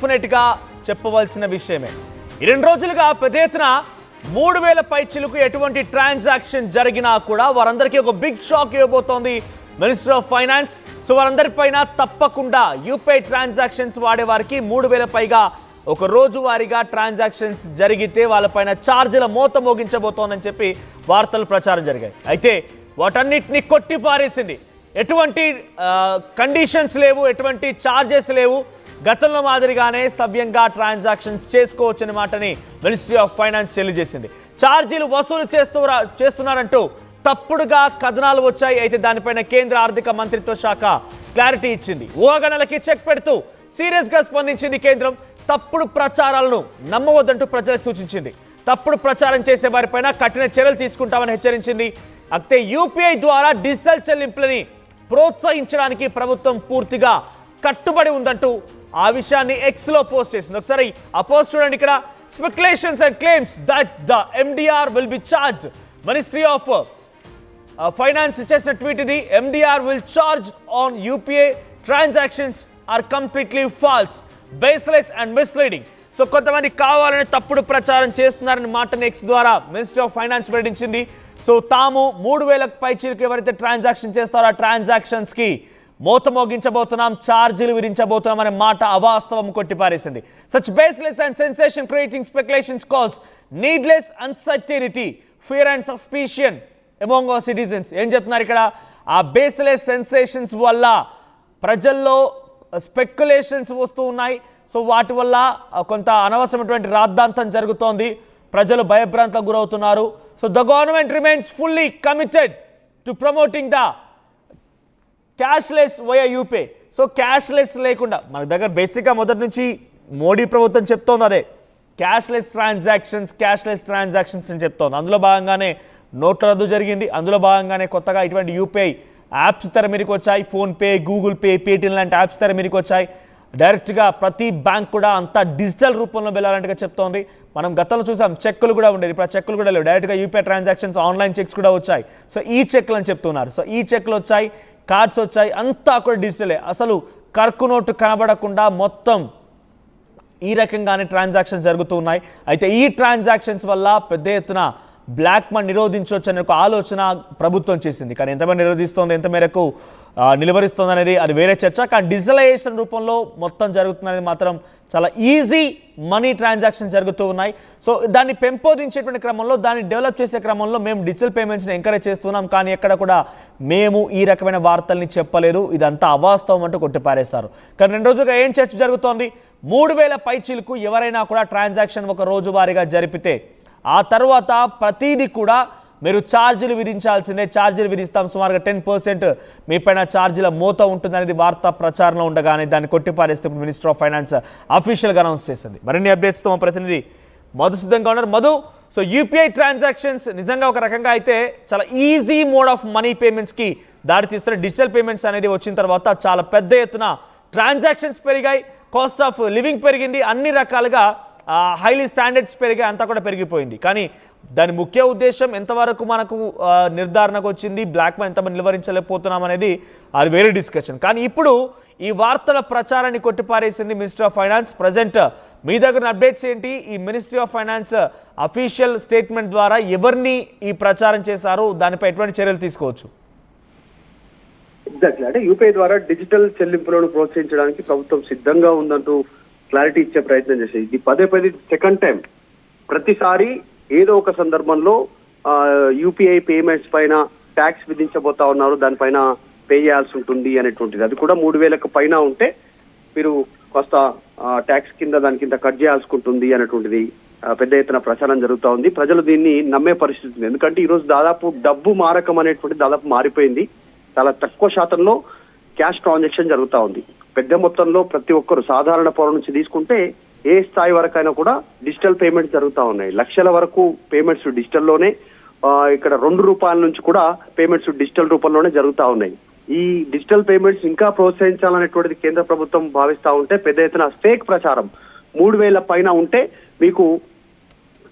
డెఫినెట్గా చెప్పవలసిన విషయమే. ఈ 2 రోజులుగా పెద్ద ఎత్తున 3000 పైచిలకు ఎటువంటి ట్రాన్సాక్షన్ జరిగినా కూడా వారందరికీ ఒక బిగ్ షాక్ ఇవ్వబోతోంది మినిస్టర్ ఆఫ్ ఫైనాన్స్. సో వారందరిపైన తప్పకుండా యూపీఐ ట్రాన్సాక్షన్స్ వాడే వారికి 3000 పైగా ఒక రోజు వారీగా ట్రాన్సాక్షన్స్ జరిగితే వాళ్ళపైన ఛార్జీల మోత మోగించబోతోందని చెప్పి వార్తలు ప్రచారం జరిగాయి. అయితే వాటన్నిటిని కొట్టి పారేసింది. ఎటువంటి కండిషన్స్ లేవు, ఎటువంటి ఛార్జెస్ లేవు. గతంలో మాదిరిగానే సవ్యంగా ట్రాన్సాక్షన్స్ చేసుకోవచ్చని మాటని మినిస్ట్రీ ఆఫ్ ఫైనాన్స్ తెలియజేసింది. ఛార్జీలు వసూలు చేస్తున్నారంటూ తప్పుడుగా కథనాలు వచ్చాయి. అయితే దానిపైన కేంద్ర ఆర్థిక మంత్రిత్వ శాఖ క్లారిటీ ఇచ్చింది. ఊహాగానాలకి చెక్ పెడుతూ సీరియస్గా స్పందించింది కేంద్రం. తప్పుడు ప్రచారాలను నమ్మవద్దంటూ ప్రజలకు సూచించింది. తప్పుడు ప్రచారం చేసే వారిపైన కఠిన చర్యలు తీసుకుంటామని హెచ్చరించింది. అయితే యూపీఐ ద్వారా డిజిటల్ చెల్లింపులని ప్రోత్సహించడానికి ప్రభుత్వం పూర్తిగా కట్టుబడి ఉందంటూ ఆ విషయాన్ని ఎక్స్లో పోస్ట్ చేసింది. ఒకసారి ఆ పోస్ట్ చూడండి. ఇక్కడ speculations and claims that the MDR will be charged. Ministry of finance చేసిన ట్వీట్ ఇది. MDR will charge on UPI transactions are completely false, baseless and misleading. So కొంతమంది కావాలని తప్పుడు ప్రచారం చేస్తున్నారని మాటని ఎక్స్ ద్వారా మినిస్ట్రీ ఆఫ్ ఫైనాన్స్ వెల్లడించింది. సో తాము 3000 పైచీలకు ఎవరైతే ట్రాన్సాక్షన్ చేస్తారో ఆ ట్రాన్సాక్షన్స్కి మోత మోగించబోతున్నాం, ఛార్జీలు విధించబోతున్నాం అనే మాట అవాస్తవం కొట్టిపారేసింది. Such baseless and sensation creating speculations cause needless uncertainty, fear and suspicion among our citizens. ఏం చెప్తున్నారు ఇక్కడ? ఆ బేస్లెస్ సెన్సేషన్స్ వల్ల ప్రజల్లో స్పెక్యులేషన్స్ వస్తూ ఉన్నాయి. సో వాటి వల్ల కొంత అనవసరమైనటువంటి రాద్ధాంతం జరుగుతోంది. ప్రజలు భయభ్రాంతలకు గురవుతున్నారు. So the government remains fully committed to promoting the cashless via UPI. So cashless లేకుండా మన దగ్గర బేసిక్గా మొదటి నుంచి మోడీ ప్రభుత్వం చెప్తోంది అదే, క్యాష్లెస్ ట్రాన్సాక్షన్స్ అని చెప్తోంది. అందులో భాగంగానే నోట్ల రద్దు జరిగింది. అందులో భాగంగానే కొత్తగా ఇటువంటి యూపీఐ యాప్స్ తెర మీదకి వచ్చాయి. ఫోన్పే, గూగుల్ పే, పేటీఎం లాంటి యాప్స్ తెర మీదకి వచ్చాయి. డైరెక్ట్గా ప్రతి బ్యాంక్ కూడా అంతా డిజిటల్ రూపంలో వెళ్ళాలంటగా చెప్తోంది. మనం గతంలో చూసాం చెక్కులు కూడా ఉండేది, ఇప్పుడు ఆ చెక్కులు కూడా లేవు. డైరెక్ట్గా యూపీఐ ట్రాన్సాక్షన్స్, ఆన్లైన్ చెక్స్ కూడా వచ్చాయి. సో ఈ చెక్లు అని చెప్తున్నారు. సో ఈ చెక్లు వచ్చాయి, కార్డ్స్ వచ్చాయి, అంతా కూడా డిజిటలే. అసలు కర్కు నోటు కనబడకుండా మొత్తం ఈ రకంగానే ట్రాన్సాక్షన్స్ జరుగుతూ ఉన్నాయి. అయితే ఈ ట్రాన్సాక్షన్స్ వల్ల పెద్ద ఎత్తున బ్లాక్ మనీ నిరోధించవచ్చు అనే ఒక ఆలోచన ప్రభుత్వం చేసింది. కానీ ఎంతమంది నిరోధిస్తోంది, ఎంత మేరకు నిలువరిస్తుంది అనేది అది వేరే చర్చ. కానీ డిజిటలైజేషన్ రూపంలో మొత్తం జరుగుతున్నది మాత్రం చాలా ఈజీ మనీ ట్రాన్సాక్షన్స్ జరుగుతూ ఉన్నాయి. సో దాన్ని పెంపొందించేటువంటి క్రమంలో, దాన్ని డెవలప్ చేసే క్రమంలో మేము డిజిటల్ పేమెంట్స్ని ఎంకరేజ్ చేస్తున్నాం. కానీ ఎక్కడ కూడా మేము ఈ రకమైన వార్తల్ని చెప్పలేదు, ఇదంతా అవాస్తవం అంటూ కొట్టిపారేశారు. కానీ 2 రోజులుగా ఏం చర్చ జరుగుతోంది? 3000 పైచీలకు ఎవరైనా కూడా ట్రాన్సాక్షన్ ఒక రోజు వారీగా జరిపితే ఆ తర్వాత ప్రతిదీ కూడా మీరు ఛార్జీలు విధించాల్సిందే. ఛార్జీలు విధిస్తాం, సుమారుగా 10% మీ పైన ఛార్జీల మోత ఉంటుందనేది వార్తా ప్రచారంలో ఉండగానే దాన్ని కొట్టిపారేస్తే మినిస్టర్ ఆఫ్ ఫైనాన్స్ అఫీషియల్గా అనౌన్స్ చేసింది. మరిన్ని అప్డేట్స్తో మా ప్రతినిధి మధు సిద్ధంగా ఉన్నారు. మధు, సో యూపీఐ ట్రాన్సాక్షన్స్ నిజంగా ఒక రకంగా అయితే చాలా ఈజీ మోడ్ ఆఫ్ మనీ పేమెంట్స్కి దారి తీస్తున్న డిజిటల్ పేమెంట్స్ అనేది వచ్చిన తర్వాత చాలా పెద్ద ఎత్తున ట్రాన్సాక్షన్స్ పెరిగాయి, కాస్ట్ ఆఫ్ లివింగ్ పెరిగింది, అన్ని రకాలుగా హైలీ స్టాండర్డ్స్ పెరిగాయి, అంతా కూడా పెరిగిపోయింది. కానీ దాని ముఖ్య ఉద్దేశం ఎంతవరకు మనకు నిర్ధారణకు వచ్చింది, బ్లాక్ మనీ ఎంతమంది నిలువరించలేకపోతున్నాం అనేది అది వేరే డిస్కషన్. కానీ ఇప్పుడు ఈ వార్తల ప్రచారాన్ని కొట్టిపారేసింది మినిస్ట్రీ ఆఫ్ ఫైనాన్స్. ప్రజెంట్ మీ దగ్గర అప్డేట్స్ ఏంటి? ఈ ministry of finance official statement ద్వారా ఎవరిని ఈ ప్రచారం చేశారు, దానిపై ఎటువంటి చర్యలు తీసుకోవచ్చు? ఎగ్జాక్ట్లీ, అంటే యూపీఐ ద్వారా డిజిటల్ చెల్లింపులను ప్రోత్సహించడానికి ప్రభుత్వం సిద్ధంగా ఉందంటూ క్లారిటీ ఇచ్చే ప్రయత్నం చేసేది. ఇది పదే సెకండ్ టైం. ప్రతిసారి ఏదో ఒక సందర్భంలో యూపీఐ పేమెంట్స్ పైన ట్యాక్స్ విధించబోతా ఉన్నారు, దానిపైన పే చేయాల్సి ఉంటుంది అనేటువంటిది. అది కూడా 3000 పైన ఉంటే మీరు కాస్త ట్యాక్స్ కింద దాని కింద కట్ చేయాల్సి ఉంటుంది అనేటువంటిది పెద్ద ఎత్తున ప్రచారం జరుగుతూ ఉంది. ప్రజలు దీన్ని నమ్మే పరిస్థితి ఉంది. ఎందుకంటే ఈరోజు దాదాపు డబ్బు మారకం అనేటువంటిది దాదాపు మారిపోయింది. చాలా తక్కువ శాతంలో క్యాష్ ట్రాన్సాక్షన్ జరుగుతూ ఉంది. పెద్ద మొత్తంలో ప్రతి ఒక్కరు సాధారణ పౌరుల నుంచి తీసుకుంటే ఏ స్థాయి వరకైనా కూడా డిజిటల్ పేమెంట్స్ జరుగుతూ ఉన్నాయి. లక్షల వరకు పేమెంట్స్ డిజిటల్లోనే, ఇక్కడ ₹2 నుంచి కూడా పేమెంట్స్ డిజిటల్ రూపంలోనే జరుగుతూ ఉన్నాయి. ఈ డిజిటల్ పేమెంట్స్ ఇంకా ప్రోత్సహించాలనేటువంటిది కేంద్ర ప్రభుత్వం భావిస్తూ ఉంటే పెద్ద ఎత్తున ఫేక్ ప్రచారం 3000 పైన ఉంటే మీకు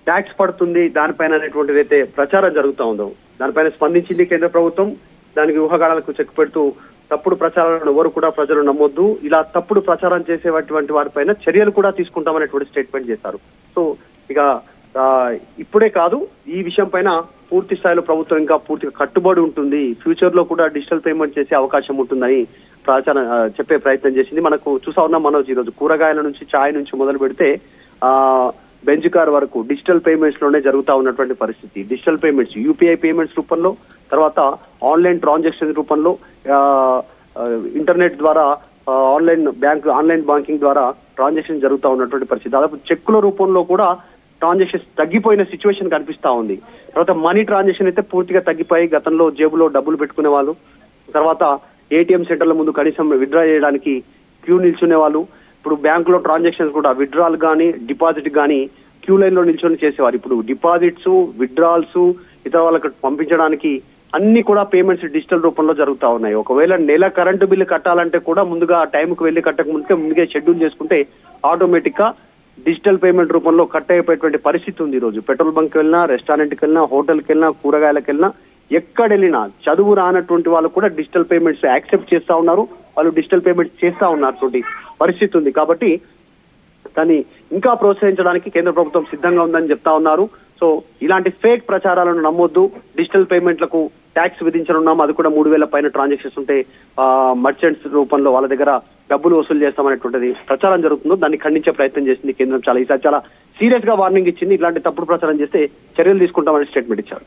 ట్యాక్స్ పడుతుంది దానిపైన అనేటువంటిది అయితే ప్రచారం జరుగుతూ ఉందో దానిపైన స్పందించింది కేంద్ర ప్రభుత్వం. దానికి ఊహాగానాలకు చెక్ పెడుతూ తప్పుడు ప్రచారాలను ఎవరు కూడా ప్రజలు నమ్మొద్దు, ఇలా తప్పుడు ప్రచారం చేసేటువంటి వారిపైన చర్యలు కూడా తీసుకుంటామనేటువంటి స్టేట్మెంట్ చేశారు. సో ఇక ఇప్పుడే కాదు, ఈ విషయం పైన పూర్తి స్థాయిలో ప్రభుత్వం ఇంకా పూర్తిగా కట్టుబడి ఉంటుంది, ఫ్యూచర్ లో కూడా డిజిటల్ పేమెంట్ చేసే అవకాశం ఉంటుందని ప్రచారం చెప్పే ప్రయత్నం చేసింది. మనకు చూసా ఉన్నాం మనోజ్, ఈరోజు కూరగాయల నుంచి ఛాయ్ నుంచి మొదలు పెడితే బెంజ్ కార్ వరకు డిజిటల్ పేమెంట్స్ లోనే జరుగుతా ఉన్నటువంటి పరిస్థితి. డిజిటల్ పేమెంట్స్, యూపీఐ పేమెంట్స్ రూపంలో, తర్వాత ఆన్లైన్ ట్రాన్సాక్షన్ రూపంలో, ఇంటర్నెట్ ద్వారా ఆన్లైన్ బ్యాంకింగ్ ద్వారా ట్రాన్సాక్షన్ జరుగుతూ ఉన్నటువంటి పరిస్థితి. దాదాపు చెక్కుల రూపంలో కూడా ట్రాన్సాక్షన్స్ తగ్గిపోయిన సిచ్యువేషన్ కనిపిస్తా ఉంది. తర్వాత మనీ ట్రాన్సాక్షన్ అయితే పూర్తిగా తగ్గిపోయి, గతంలో జేబులో డబ్బులు పెట్టుకునే వాళ్ళు, తర్వాత ఏటీఎం సెంటర్ల ముందు కనీసం విత్డ్రా చేయడానికి క్యూ నిల్చునే వాళ్ళు. ఇప్పుడు బ్యాంకులో ట్రాన్సాక్షన్స్ కూడా విత్డ్రాల్ కానీ డిపాజిట్ కానీ క్యూ లైన్ లో నిల్చొని చేసేవారు. ఇప్పుడు డిపాజిట్స్, విత్డ్రాల్స్, ఇతర వాళ్ళకి పంపించడానికి అన్ని కూడా పేమెంట్స్ డిజిటల్ రూపంలో జరుగుతూ ఉన్నాయి. ఒకవేళ నెల కరెంటు బిల్లు కట్టాలంటే కూడా ముందుగా టైంకి వెళ్ళి కట్టక ముందుకే షెడ్యూల్ చేసుకుంటే ఆటోమేటిక్ గా డిజిటల్ పేమెంట్ రూపంలో కట్ అయిపోయేటువంటి పరిస్థితి ఉంది. ఈ రోజు పెట్రోల్ బంక్ వెళ్ళినా, రెస్టారెంట్కి వెళ్ళినా, హోటల్కి వెళ్ళినా, కూరగాయలకు వెళ్ళినా, ఎక్కడ వెళ్ళినా చదువు రానటువంటి వాళ్ళు కూడా డిజిటల్ పేమెంట్స్ యాక్సెప్ట్ చేస్తా ఉన్నారు, వాళ్ళు డిజిటల్ పేమెంట్స్ చేస్తా ఉన్నటువంటి పరిస్థితి ఉంది. కాబట్టి దాన్ని ఇంకా ప్రోత్సహించడానికి కేంద్ర ప్రభుత్వం సిద్ధంగా ఉందని చెప్తా ఉన్నారు. సో ఇలాంటి ఫేక్ ప్రచారాలను నమ్మొద్దు, డిజిటల్ పేమెంట్లకు ట్యాక్స్ విధించనున్నాం, అది కూడా 3,000 పైన ట్రాన్సాక్షన్స్ ఉంటే మర్చెంట్స్ రూపంలో వాళ్ళ దగ్గర డబ్బులు వసూలు చేస్తామనేటువంటిది ప్రచారం జరుగుతుందో దాన్ని ఖండించే ప్రయత్నం చేసింది కేంద్రం. ఈసారి చాలా సీరియస్ గా వార్నింగ్ ఇచ్చింది, ఇలాంటి తప్పుడు ప్రచారం చేస్తే చర్యలు తీసుకుంటామని స్టేట్మెంట్ ఇచ్చారు.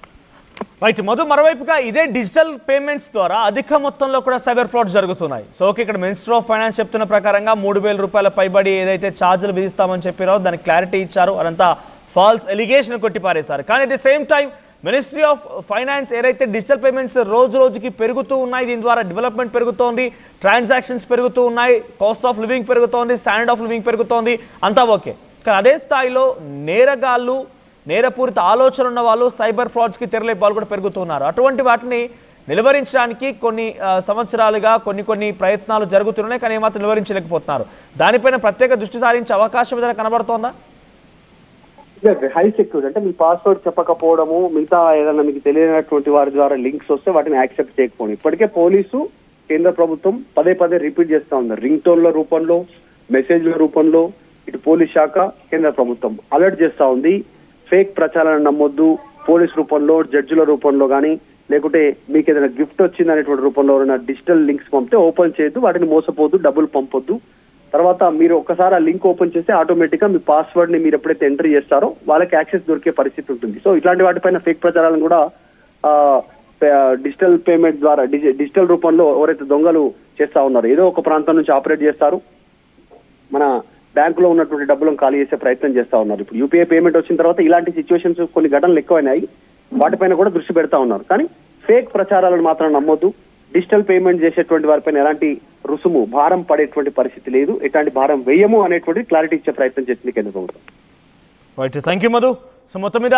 రైట్ మధు, మరోవైపుగా ఇదే డిజిటల్ పేమెంట్స్ ద్వారా అధిక మొత్తంలో కూడా సైబర్ ఫ్రాడ్ జరుగుతున్నాయి. సో ఓకే, ఇక్కడ మినిస్టర్ ఆఫ్ ఫైనాన్స్ చెప్తున్న ప్రకారంగా 3,000 రూపాయల పైబడి ఏదైతే ఛార్జీలు విధిస్తామని చెప్పారో దానికి క్లారిటీ ఇచ్చారు, అదంతా ఫాల్స్ ఎలిగేషన్ కొట్టిపారేశారు. కానీ at the same time ministry of finance ఏదైతే డిజిటల్ పేమెంట్స్ రోజు రోజుకి పెరుగుతూ ఉన్నాయి, దీని ద్వారా డెవలప్మెంట్ పెరుగుతోంది, ట్రాన్సాక్షన్స్ పెరుగుతూ ఉన్నాయి, కాస్ట్ ఆఫ్ లివింగ్ పెరుగుతోంది, స్టాండర్డ్ ఆఫ్ లివింగ్ పెరుగుతోంది, అంతా ఓకే. కానీ అదే స్థాయిలో నేరగాళ్ళు, నేరపూరిత ఆలోచన ఉన్న వాళ్ళు సైబర్ ఫ్రాడ్స్కి తెరలే వాళ్ళు కూడా పెరుగుతున్నారు. అటువంటి వాటిని నిలువరించడానికి కొన్ని సంవత్సరాలుగా కొన్ని ప్రయత్నాలు జరుగుతున్నాయి, కానీ ఏమాత్రం నిలువరించలేకపోతున్నారు. దానిపైన ప్రత్యేక దృష్టి సారించే అవకాశం ఏదైనా కనబడుతోందా? హై సెక్యూరిటీ అంటే మీ పాస్వర్డ్ చెప్పకపోవడము, మిగతా ఏదైనా మీకు తెలియనటువంటి వారి ద్వారా లింక్స్ వస్తే వాటిని యాక్సెప్ట్ చేయకపోవడం. ఇప్పటికే పోలీసు, కేంద్ర ప్రభుత్వం పదే రిపీట్ చేస్తా ఉన్నారు. రింగ్ టోన్ల రూపంలో, మెసేజ్ల రూపంలో ఇటు పోలీస్ శాఖ, కేంద్ర ప్రభుత్వం అలర్ట్ చేస్తా ఉంది. ఫేక్ ప్రచారాలను నమ్మొద్దు, పోలీస్ రూపంలో, జడ్జిల రూపంలో కానీ, లేకుంటే మీకు ఏదైనా గిఫ్ట్ వచ్చింది అనేటువంటి రూపంలో ఉన్న డిజిటల్ లింక్స్ పంపితే ఓపెన్ చేయొద్దు, వాటిని మోసపోద్దు, డబ్బులు పంపొద్దు. తర్వాత మీరు ఒక్కసారి ఆ లింక్ ఓపెన్ చేస్తే ఆటోమేటిక్ గా మీ పాస్వర్డ్ ని మీరు ఎప్పుడైతే ఎంట్రీ చేస్తారో వాళ్ళకి యాక్సెస్ దొరికే పరిస్థితి ఉంటుంది. సో ఇట్లాంటి వాటిపైన ఫేక్ ప్రచారాలను కూడా డిజిటల్ పేమెంట్ ద్వారా, డిజిటల్ రూపంలో ఎవరైతే దొంగలు చేస్తా ఉన్నారో, ఏదో ఒక ప్రాంతం నుంచి ఆపరేట్ చేస్తారు, మన బ్యాంకులో ఉన్నటువంటి డబ్బులను ఖాళీ చేసే ప్రయత్నం చేస్తా ఉన్నారు. ఇప్పుడు యూపీఐ పేమెంట్ వచ్చిన తర్వాత ఇలాంటి సిచ్యువేషన్స్ కొన్ని ఘటనలు ఎక్కువైనాయి, వాటిపైన కూడా దృష్టి పెడతా ఉన్నారు. కానీ ఫేక్ ప్రచారాలను మాత్రం నమ్మొద్దు, డిజిటల్ పేమెంట్ చేసేటువంటి వారిపైన ఎలాంటి రుసుము, భారం పడేటువంటి పరిస్థితి లేదు, ఎట్లాంటి భారం వేయము అనేటువంటి క్లారిటీ ఇచ్చే ప్రయత్నం చేసింది కేంద్ర ప్రభుత్వం. Right, thank you Madhu. So మొత్తం మీద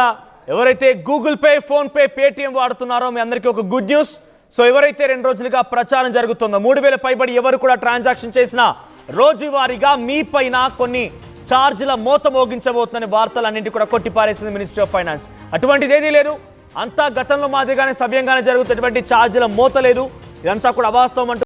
ఎవరైతే Google Pay, PhonePe, Paytm వాడుతున్నారో మీ అందరికీ ఒక గుడ్ న్యూస్. సో ఎవరైతే 2 రోజులుగా ప్రచారం జరుగుతుందో 3,000 పైబడి ఎవరు కూడా ట్రాన్సాక్షన్ చేసినా రోజువారీగా మీ పైన కొన్ని ఛార్జీల మోత మోగించబోతుందని వార్తలన్నింటి కూడా కొట్టిపారేసింది మినిస్ట్రీ ఆఫ్ ఫైనాన్స్. అటువంటిది ఏదీ లేదు, అంతా గతంలో మాదిరిగానే సవ్యంగానే జరుగుతున్నటువంటి ఛార్జీల మోత లేదు, ఇదంతా కూడా అవాస్తవం అంటూ